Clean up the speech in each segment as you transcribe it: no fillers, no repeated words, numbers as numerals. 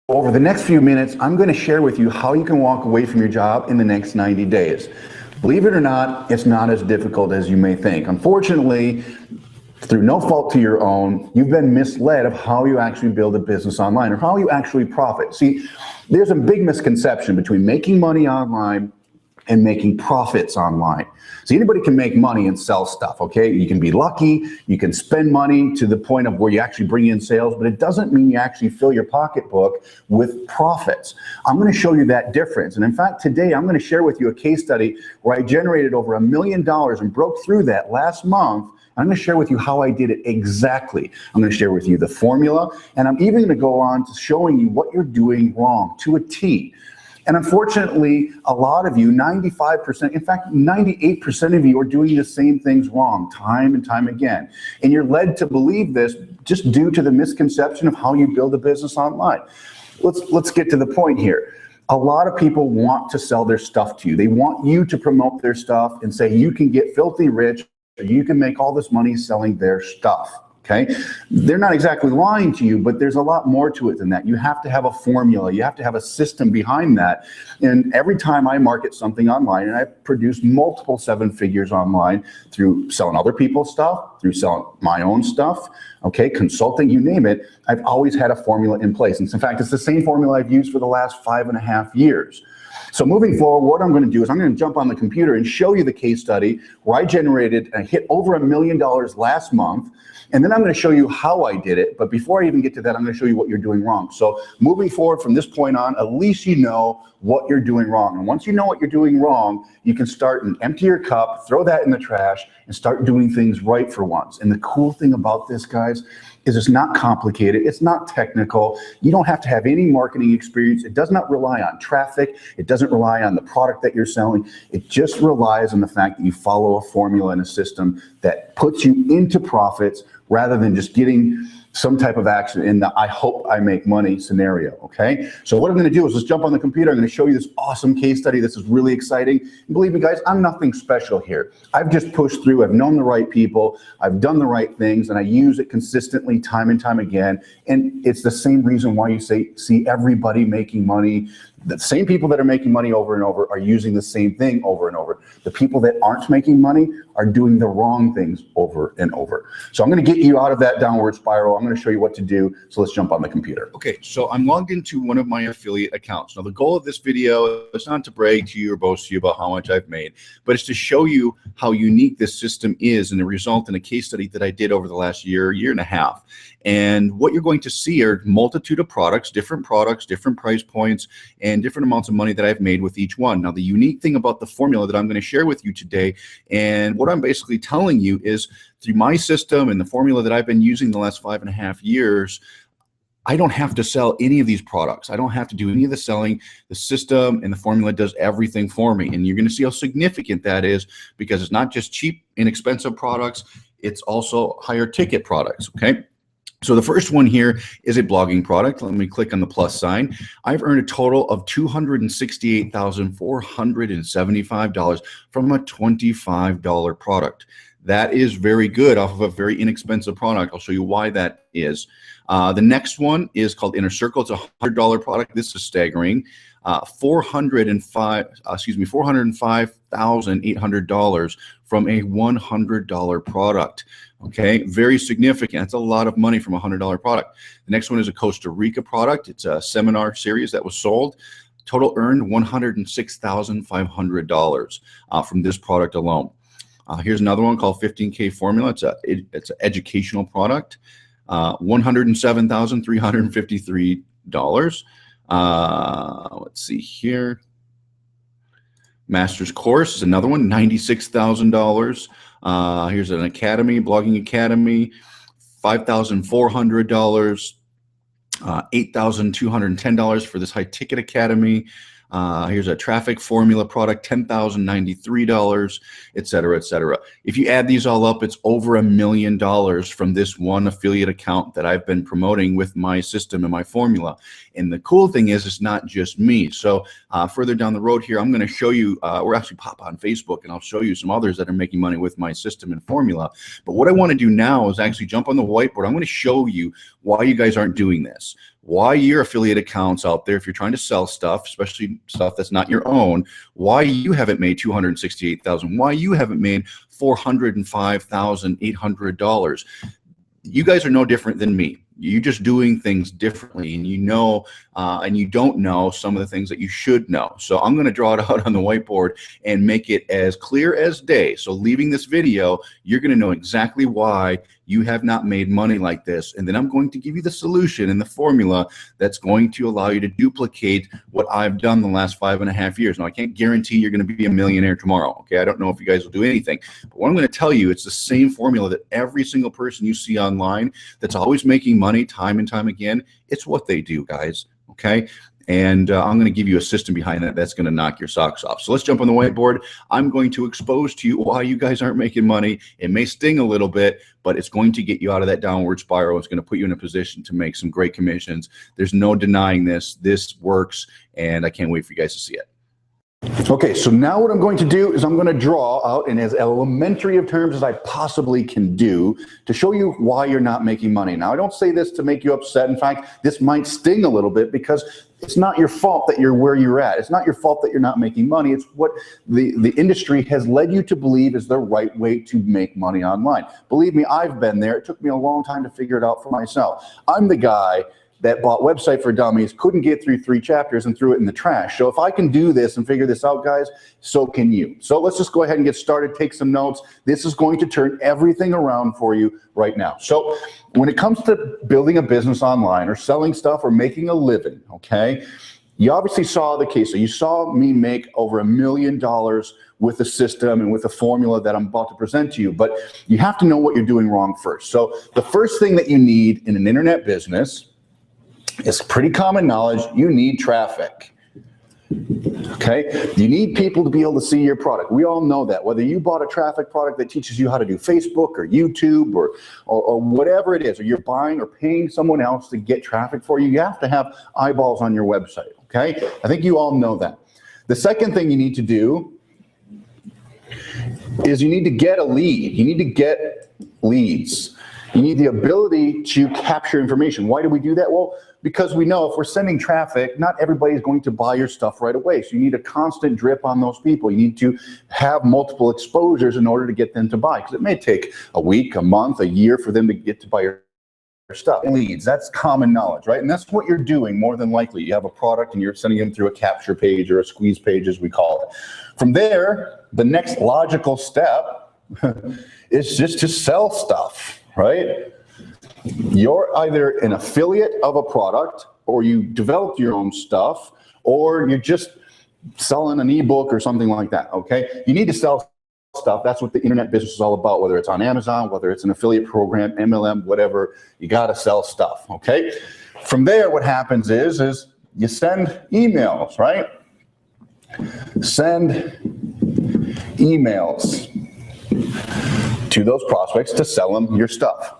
Over the next few minutes, I'm going to share with you how you can walk away from your job in the next 90 days. Believe it or not, it's not as difficult as you may think. Unfortunately, through no fault to your own, you've been misled of how you actually build a business online or how you actually profit. See, there's a big misconception between making money online and making profits online. So anybody can make money and sell stuff, okay? You can be lucky, you can spend money to the point of where you actually bring in sales, but it doesn't mean you actually fill your pocketbook with profits. I'm gonna show you that difference. And in fact, today I'm gonna share with you a case study where I generated over $1 million and broke through that last month. I'm going to share with you how I did it exactly. I'm going to share with you the formula, and I'm even going to go on to showing you what you're doing wrong to a T. And unfortunately, a lot of you, 95%, in fact, 98% of you are doing the same things wrong time and time again. And you're led to believe this just due to the misconception of how you build a business online. Let's get to the point here. A lot of people want to sell their stuff to you. They want you to promote their stuff and say you can get filthy rich, you can make all this money selling their stuff, okay? They're not exactly lying to you, but there's a lot more to it than that. You have to have a formula. You have to have a system behind that. And every time I market something online, and I produce multiple 7 figures online through selling other people's stuff, through selling my own stuff, okay, consulting, you name it, I've always had a formula in place. And in fact, it's the same formula I've used for the last 5.5 years. So moving forward, what I'm going to do is I'm going to jump on the computer and show you the case study where I generated and hit over $1 million last month. And then I'm going to show you how I did it. But before I even get to that, I'm going to show you what you're doing wrong. So moving forward from this point on, at least you know what you're doing wrong. And once you know what you're doing wrong, you can start and empty your cup, throw that in the trash, and start doing things right for once. And the cool thing about this, guys, is it's not complicated. It's not technical. You don't have to have any marketing experience. It does not rely on traffic. It doesn't rely on the product that you're selling. It just relies on the fact that you follow a formula and a system that puts you into profits rather than just getting some type of action in the I hope I make money scenario, okay? So what I'm gonna do is let's jump on the computer. I'm gonna show you this awesome case study. This is really exciting. And believe me, guys, I'm nothing special here. I've just pushed through. I've known the right people. I've done the right things, and I use it consistently time and time again. And it's the same reason why you see everybody making money. The same people that are making money over and over are using the same thing over and over. The people that aren't making money are doing the wrong things over and over. So I'm going to get you out of that downward spiral. I'm going to show you what to do. So let's jump on the computer. Okay, so I'm logged into one of my affiliate accounts. Now, the goal of this video is not to brag to you or boast to you about how much I've made, but it's to show you how unique this system is and the result in a case study that I did over the last year and a half. And what you're going to see are multitude of products, different price points, and different amounts of money that I've made with each one. Now, the unique thing about the formula that I'm going to share with you today, and what I'm basically telling you is through my system and the formula that I've been using the last 5.5 years, I don't have to sell any of these products. I don't have to do any of the selling. The system and the formula does everything for me. And you're going to see how significant that is because it's not just cheap, inexpensive products. It's also higher ticket products, okay? So the first one here is a blogging product. Let me click on the plus sign. I've earned a total of $268,475 from a $25 product. That is very good off of a very inexpensive product. I'll show you why that is. The next one is called Inner Circle. It's a $100 product. This is staggering. $405,800 from a $100 product. Okay, very significant. That's a lot of money from a $100 product. The next one is a Costa Rica product. It's a seminar series that was sold. Total earned $106,500 from this product alone. Here's another one called 15K Formula. It's an educational product. $107,353. Let's see here. Master's course is another one, $96,000. Here's an academy, blogging academy, $5,400, $8,210 for this high ticket academy. Here's a traffic formula product, $10,093, et cetera, et cetera. If you add these all up, it's over $1 million from this one affiliate account that I've been promoting with my system and my formula. And the cool thing is, it's not just me. So further down the road here, I'm going to show you, we're actually pop on Facebook, and I'll show you some others that are making money with my system and formula. But what I want to do now is actually jump on the whiteboard. I'm going to show you why you guys aren't doing this. why your affiliate accounts out there, if you're trying to sell stuff, especially stuff that's not your own, why you haven't made $268,000, why you haven't made $405,800. You guys are no different than me. You're just doing things differently, and you know, and you don't know some of the things that you should know. So I'm going to draw it out on the whiteboard and make it as clear as day. So leaving this video, you're going to know exactly why you have not made money like this. And then I'm going to give you the solution and the formula that's going to allow you to duplicate what I've done the last 5.5 years. Now, I can't guarantee you're going to be a millionaire tomorrow. Okay, I don't know if you guys will do anything, but what I'm going to tell you, it's the same formula that every single person you see online that's always making money time and time again. It's what they do, guys. Okay. And I'm going to give you a system behind that that's going to knock your socks off. So let's jump on the whiteboard. I'm going to expose to you why you guys aren't making money. It may sting a little bit, but it's going to get you out of that downward spiral. It's going to put you in a position to make some great commissions. There's no denying this. This works, and I can't wait for you guys to see it. Okay, so now what I'm going to do is I'm going to draw out in as elementary of terms as I possibly can do to show you why you're not making money. Now, I don't say this to make you upset. In fact, this might sting a little bit because it's not your fault that you're where you're at. It's not your fault that you're not making money. It's what the industry has led you to believe is the right way to make money online. Believe me, I've been there. It took me a long time to figure it out for myself. I'm the guy that bought Website for Dummies, couldn't get through 3 chapters and threw it in the trash. So if I can do this and figure this out, guys, so can you. So let's just go ahead and get started, take some notes. This is going to turn everything around for you right now. So when it comes to building a business online or selling stuff or making a living, okay, you obviously saw the case. So you saw me make over $1 million with the system and with the formula that I'm about to present to you, but you have to know what you're doing wrong first. So the first thing that you need in an internet business, it's pretty common knowledge, you need traffic. Okay, you need people to be able to see your product. We all know that. Whether you bought a traffic product that teaches you how to do Facebook or YouTube or whatever it is, or you're buying or paying someone else to get traffic for you, you have to have eyeballs on your website. Okay, I think you all know that. The second thing you need to do is you need to get a lead. You need to get leads. You need the ability to capture information. Why do we do that? Well, because we know if we're sending traffic, not everybody's going to buy your stuff right away. So you need a constant drip on those people. You need to have multiple exposures in order to get them to buy, because it may take a week, a month, a year for them to get to buy your stuff. Leads, that's common knowledge, right? And that's what you're doing more than likely. You have a product and you're sending them through a capture page or a squeeze page, as we call it. From there, the next logical step is just to sell stuff, right? You're either an affiliate of a product, or you developed your own stuff, or you're just selling an ebook or something like that, okay? You need to sell stuff. That's what the internet business is all about, whether it's on Amazon, whether it's an affiliate program, MLM, whatever, you gotta sell stuff, okay? From there, what happens is you send emails, right? Send emails to those prospects to sell them your stuff.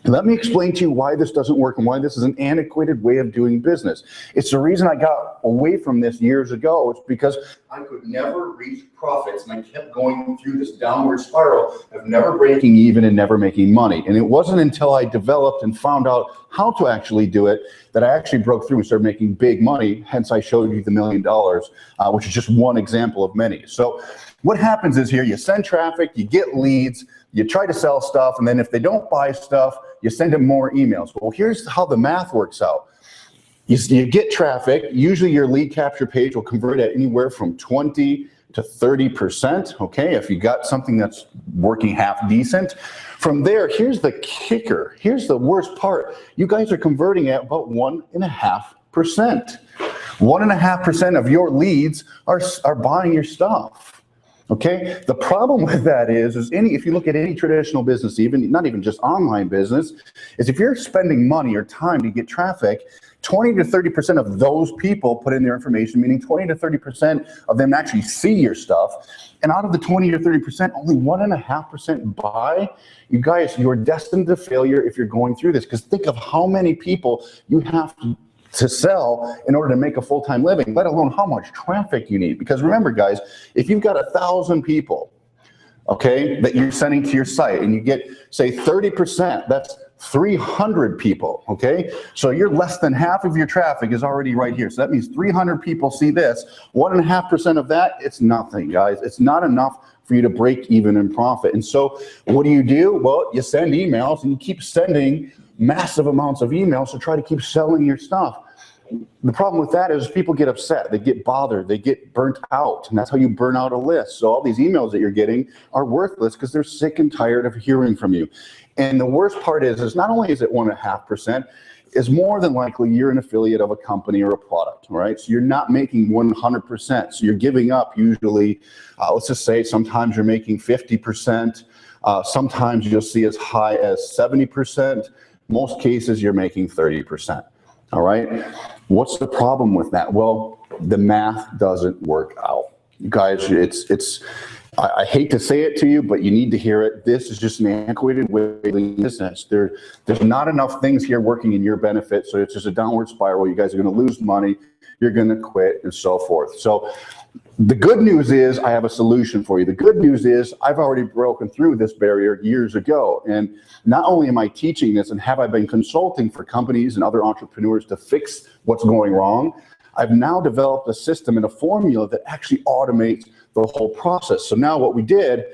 Let me explain to you why this doesn't work and why this is an antiquated way of doing business. It's the reason I got away from this years ago. It's because I could never reach profits, and I kept going through this downward spiral of never breaking even and never making money. And it wasn't until I developed and found out how to actually do it that I actually broke through and started making big money. Hence, I showed you the $1 million, which is just one example of many. So what happens is here, you send traffic, you get leads, you try to sell stuff, and then if they don't buy stuff, you send them more emails. Well, here's how the math works out. You get traffic. Usually your lead capture page will convert at anywhere from 20 to 30%, okay, if you got something that's working half decent. From there, here's the kicker. Here's the worst part. You guys are converting at about 1.5%. 1.5% of your leads are buying your stuff. Okay, the problem with that is if you look at any traditional business, not even just online business, is if you're spending money or time to get traffic, 20 to 30% of those people put in their information, meaning 20 to 30% of them actually see your stuff. And out of the 20 to 30%, only 1.5% buy. You guys, you're destined to failure if you're going through this, because think of how many people you have to sell in order to make a full-time living, let alone how much traffic you need. Because remember, guys, if you've got 1,000 people, okay, that you're sending to your site and you get, say, 30%, that's 300 people, okay? So you're less than half of your traffic is already right here. So that means 300 people see this. 1.5% of that, it's nothing, guys. It's not enough for you to break even in profit. And so what do? Well, you send emails and you keep sending massive amounts of emails to try to keep selling your stuff. The problem with that is people get upset, they get bothered, they get burnt out, and that's how you burn out a list. So all these emails that you're getting are worthless because they're sick and tired of hearing from you. And the worst part is not only is it 1.5%, is more than likely you're an affiliate of a company or a product, right? So you're not making 100%. So you're giving up usually, let's just say sometimes you're making 50%. Sometimes you'll see as high as 70%. Most cases you're making 30%, all right? What's the problem with that? Well, the math doesn't work out. You guys, I hate to say it to you, but you need to hear it. This is just an antiquated way of doing business. There's not enough things here working in your benefit, so it's just a downward spiral. You guys are going to lose money, you're going to quit, and so forth. So the good news is I have a solution for you. The good news is I've already broken through this barrier years ago. And not only am I teaching this and have I been consulting for companies and other entrepreneurs to fix what's going wrong, I've now developed a system and a formula that actually automates the whole process. So now what we did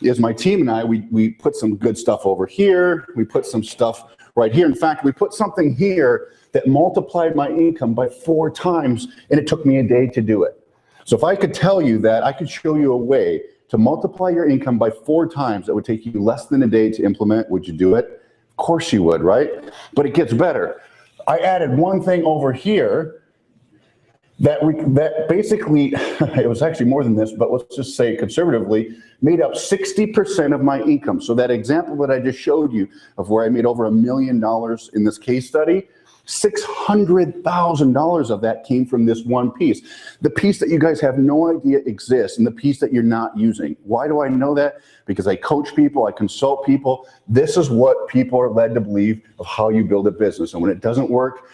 is my team and I, we put some good stuff over here. We put some stuff right here. In fact, we put something here that multiplied my income by 4 times, and it took me a day to do it. So if I could tell you that, I could show you a way to multiply your income by 4 times that would take you less than a day to implement, would you do it? Of course you would, right? But it gets better. I added one thing over here that basically, it was actually more than this, but let's just say conservatively, made up 60% of my income. So that example that I just showed you of where I made over $1 million in this case study, $600,000 of that came from this one piece. The piece that you guys have no idea exists and the piece that you're not using. Why do I know that? Because I coach people, I consult people. This is what people are led to believe of how you build a business. And when it doesn't work,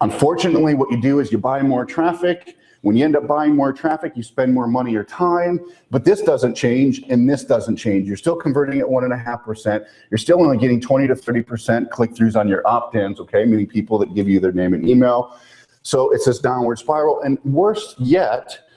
unfortunately, what you do is you buy more traffic. When you end up buying more traffic, you spend more money or time, but this doesn't change and this doesn't change. You're still converting at 1.5%. You're still only getting 20 to 30% click-throughs on your opt-ins, okay? Meaning people that give you their name and email. So it's this downward spiral. And worse yet,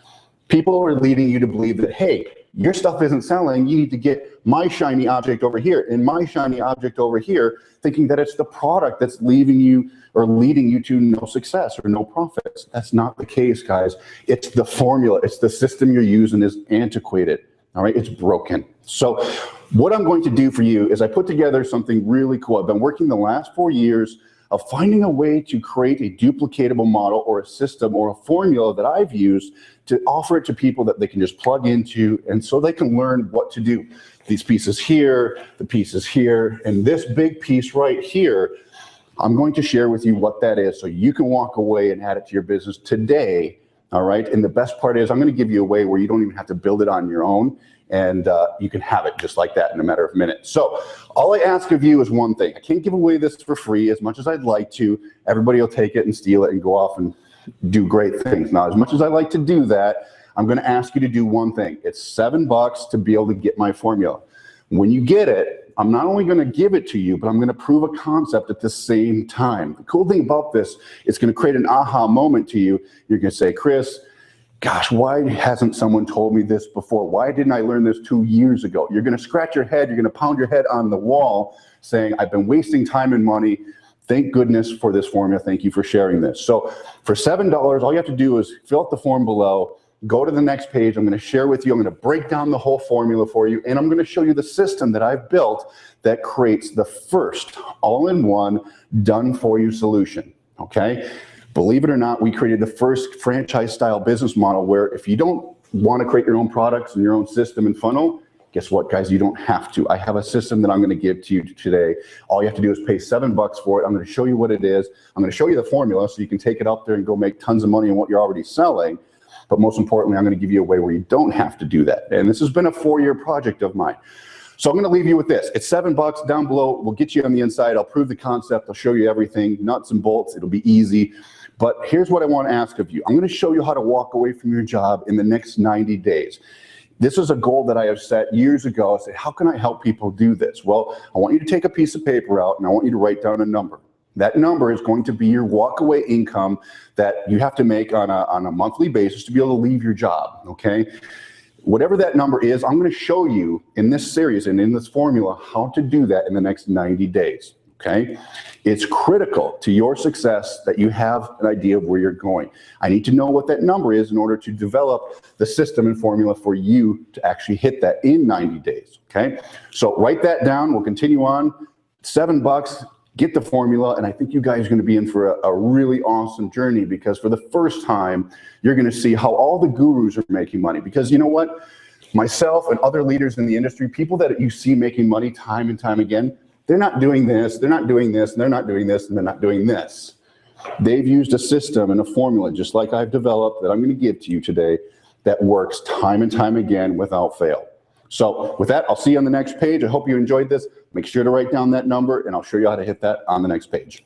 people are leading you to believe that, hey, your stuff isn't selling, you need to get my shiny object over here and my shiny object over here, thinking that it's the product that's leaving you or leading you to no success or no profits. That's not the case, guys. It's the formula. It's the system you're using is antiquated. All right, it's broken. So what I'm going to do for you is I put together something really cool. I've been working the last 4 years of finding a way to create a duplicatable model or a system or a formula that I've used to offer it to people that they can just plug into, and so they can learn what to do. These pieces here, the pieces here, and this big piece right here, I'm going to share with you what that is so you can walk away and add it to your business today, all right? And the best part is I'm going to give you a way where you don't even have to build it on your own, and you can have it just like that in a matter of minutes. So all I ask of you is one thing. I can't give away this for free as much as I'd like to. Everybody will take it and steal it and go off and do great things. Now, as much as I like to do that, I'm going to ask you to do one thing. It's $7 to be able to get my formula. When you get it, I'm not only going to give it to you, but I'm going to prove a concept at the same time. The cool thing about this, it's going to create an aha moment to you. You're going to say, Chris, gosh, why hasn't someone told me this before? Why didn't I learn this 2 years ago? You're going to scratch your head. You're going to pound your head on the wall saying, I've been wasting time and money. Thank goodness for this formula. Thank you for sharing this. So for $7, all you have to do is fill out the form below. Go to the next page. I'm going to share with you. I'm going to break down the whole formula for you, and I'm going to show you the system that I've built that creates the first all-in-one done-for-you solution, okay? Believe it or not, we created the first franchise-style business model where if you don't want to create your own products and your own system and funnel, guess what, guys? You don't have to. I have a system that I'm going to give to you today. All you have to do is pay $7 for it. I'm going to show you what it is. I'm going to show you the formula so you can take it up there and go make tons of money on what you're already selling. But most importantly, I'm going to give you a way where you don't have to do that. And this has been a 4-year project of mine. So I'm going to leave you with this. It's $7 down below. We'll get you on the inside. I'll prove the concept. I'll show you everything, nuts and bolts. It'll be easy. But here's what I want to ask of you. I'm going to show you how to walk away from your job in the next 90 days. This is a goal that I have set years ago. I said, how can I help people do this? Well, I want you to take a piece of paper out and I want you to write down a number. That number is going to be your walkaway income that you have to make on a monthly basis to be able to leave your job, okay? Whatever that number is, I'm going to show you in this series and in this formula how to do that in the next 90 days, okay? It's critical to your success that you have an idea of where you're going. I need to know what that number is in order to develop the system and formula for you to actually hit that in 90 days, okay? So write that down. We'll continue on. $7. Get the formula, and I think you guys are going to be in for a really awesome journey, because for the first time, you're going to see how all the gurus are making money. Because you know what? Myself and other leaders in the industry, people that you see making money time and time again, they're not doing this, they're not doing this, and they're not doing this, and they're not doing this. They've used a system and a formula, just like I've developed, that I'm going to give to you today, that works time and time again without fail. So with that, I'll see you on the next page. I hope you enjoyed this. Make sure to write down that number, and I'll show you how to hit that on the next page.